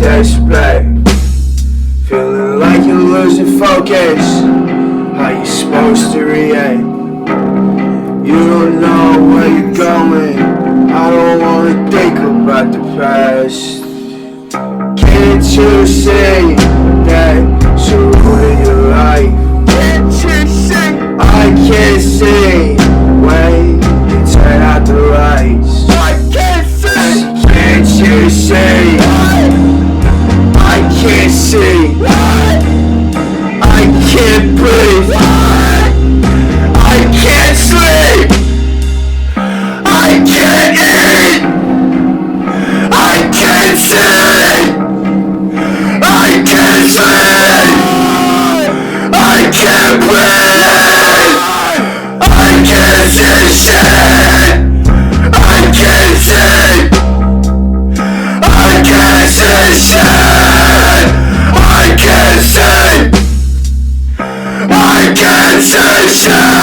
display. Feeling like you're losing focus. How you supposed to react? You don't know where you're going. I don't wanna think about the past. Can't you see that so ruin your life? Can't you see? I can't see when you turn out the lights. I can't see. Can't you see? I can't see. I can't breathe. I can't sleep. I can't eat. I can't see. I can't sleep. I can't breathe. I can't see shit. I can't see. I can't see shit. I can't see. I can't see shit.